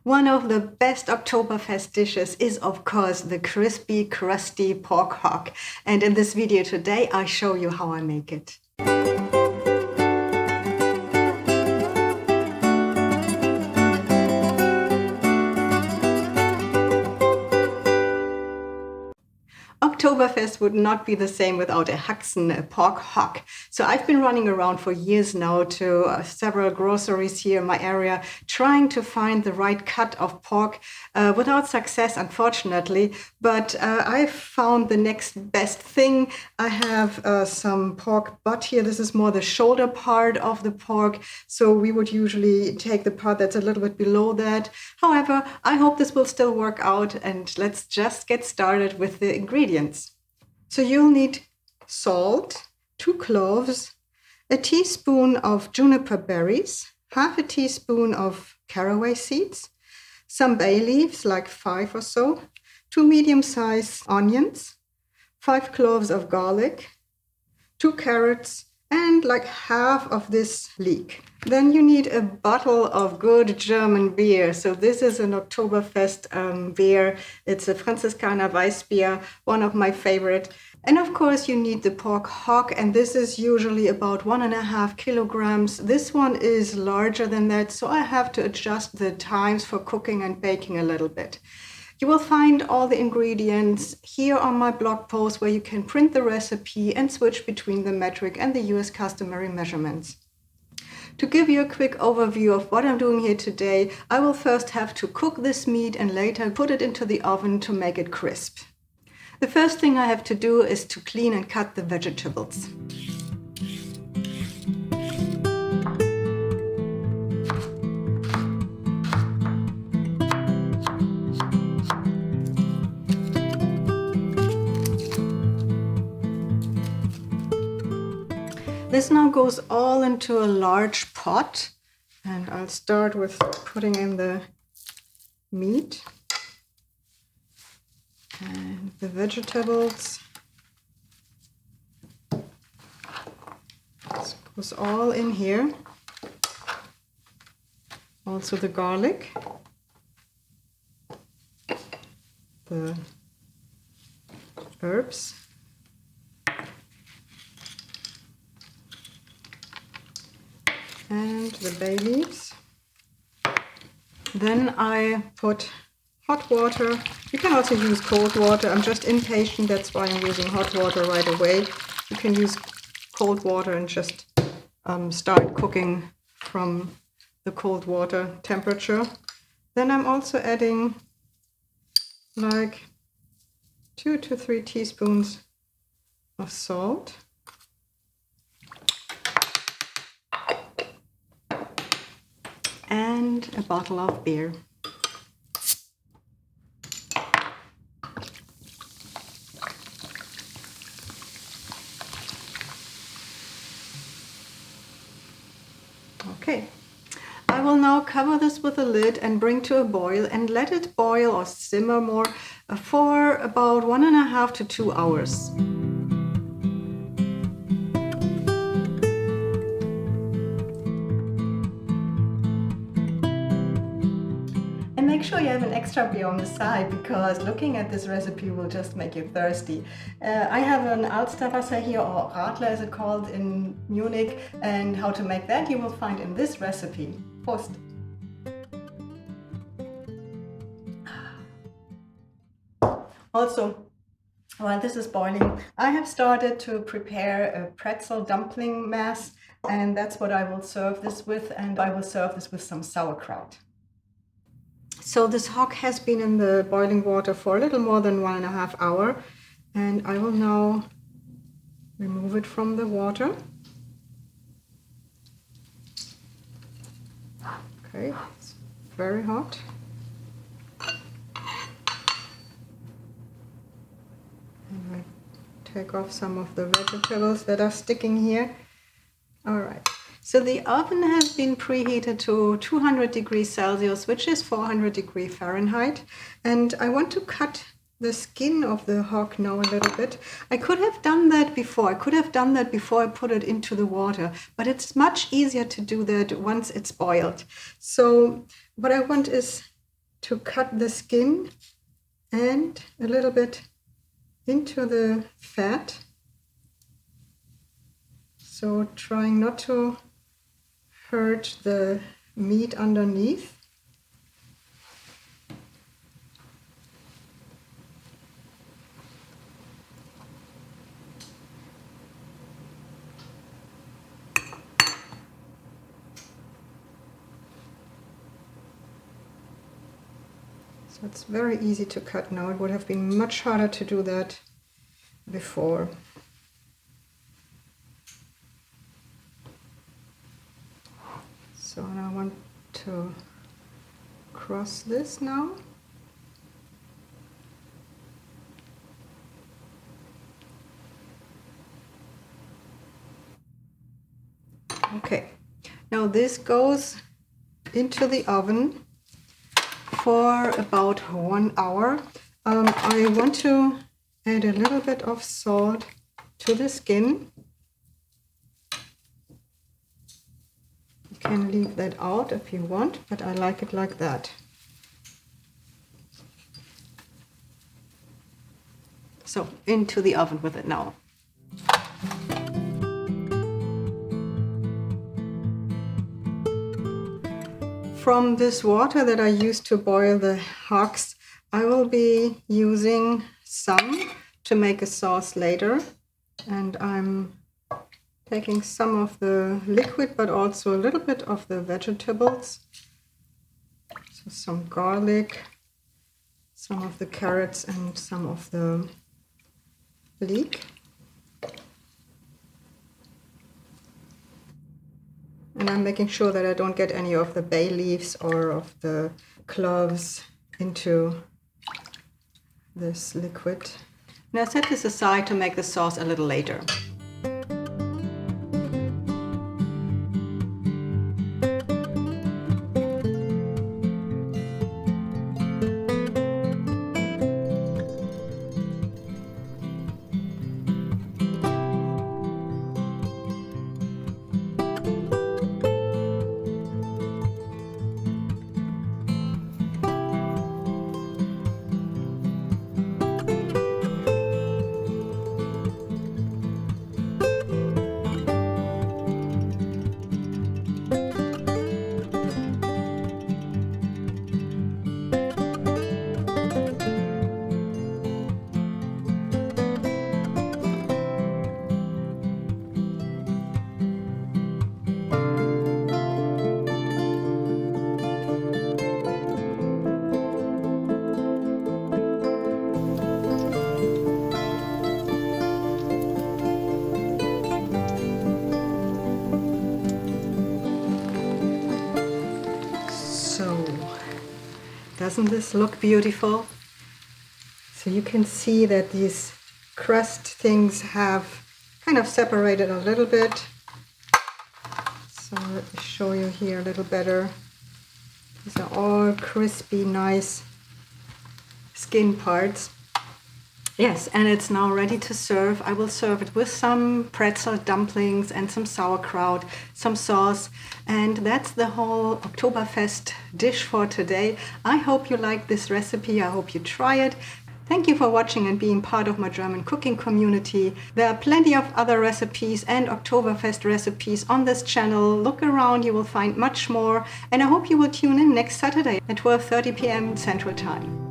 One of the best Oktoberfest dishes is, of course, the crispy, crusty pork hock. And in this video today, I show you how I make it. Oktoberfest would not be the same without a Haxen, a pork hock. So I've been running around for years now to several groceries here in my area, trying to find the right cut of pork without success, unfortunately. But I've found the next best thing. I have some pork butt here. This is more the shoulder part of the pork. So we would usually take the part that's a little bit below that. However, I hope this will still work out, and let's just get started with the ingredients. So you'll need salt, 2 cloves, a teaspoon of juniper berries, half a teaspoon of caraway seeds, some bay leaves, like 5 or so, 2 medium-sized onions, 5 cloves of garlic, 2 carrots, and like half of this leek. Then you need a bottle of good German beer. So this is an Oktoberfest beer. It's a Franziskaner Weissbier, one of my favorite. And of course you need the pork hock, and this is usually about 1.5 kilograms. This one is larger than that, so I have to adjust the times for cooking and baking a little bit. You will find all the ingredients here on my blog post, where you can print the recipe and switch between the metric and the US customary measurements. To give you a quick overview of what I'm doing here today, I will first have to cook this meat and later put it into the oven to make it crisp. The first thing I have to do is to clean and cut the vegetables. This now goes all into a large pot, and I'll start with putting in the meat and the vegetables. This goes all in here. Also the garlic, the herbs, and the bay leaves. Then I put hot water. You can also use cold water. I'm just impatient, that's why I'm using hot water right away. You can use cold water and just start cooking from the cold water temperature. Then I'm also adding like 2 to 3 teaspoons of salt. And a bottle of beer. Okay, I will now cover this with a lid and bring to a boil and let it boil or simmer more for about 1.5 to 2 hours. Make sure you have an extra beer on the side, because looking at this recipe will just make you thirsty. I have an Alsterwasser here, or Radler as it's called in Munich, and how to make that you will find in this recipe. Prost! Also, while this is boiling, I have started to prepare a pretzel dumpling mass, and that's what I will serve this with, and I will serve this with some sauerkraut. So this hock has been in the boiling water for a little more than 1.5 hours, and I will now remove it from the water. Okay, it's very hot. And I take off some of the vegetables that are sticking here. All right. So the oven has been preheated to 200 degrees Celsius, which is 400 degrees Fahrenheit. And I want to cut the skin of the hock now a little bit. I could have done that before. I put it into the water, but it's much easier to do that once it's boiled. So what I want is to cut the skin and a little bit into the fat. So trying not to hurt the meat underneath. So it's very easy to cut now. It would have been much harder to do that before. So I want to cross this now. Okay, now this goes into the oven for about 1 hour. I want to add a little bit of salt to the skin. You can leave that out if you want, but I like it like that. So into the oven with it now. From this water that I used to boil the hocks, I will be using some to make a sauce later. And I'm taking some of the liquid, but also a little bit of the vegetables. So some garlic, some of the carrots, and some of the leek. And I'm making sure that I don't get any of the bay leaves or of the cloves into this liquid. And I set this aside to make the sauce a little later. Doesn't this look beautiful? So you can see that these crust things have kind of separated a little bit. So let me show you here a little better. These are all crispy, nice skin parts. Yes, and it's now ready to serve. I will serve it with some pretzel dumplings and some sauerkraut, some sauce. And that's the whole Oktoberfest dish for today. I hope you like this recipe. I hope you try it. Thank you for watching and being part of my German cooking community. There are plenty of other recipes and Oktoberfest recipes on this channel. Look around, you will find much more. And I hope you will tune in next Saturday at 12:30 p.m. Central Time.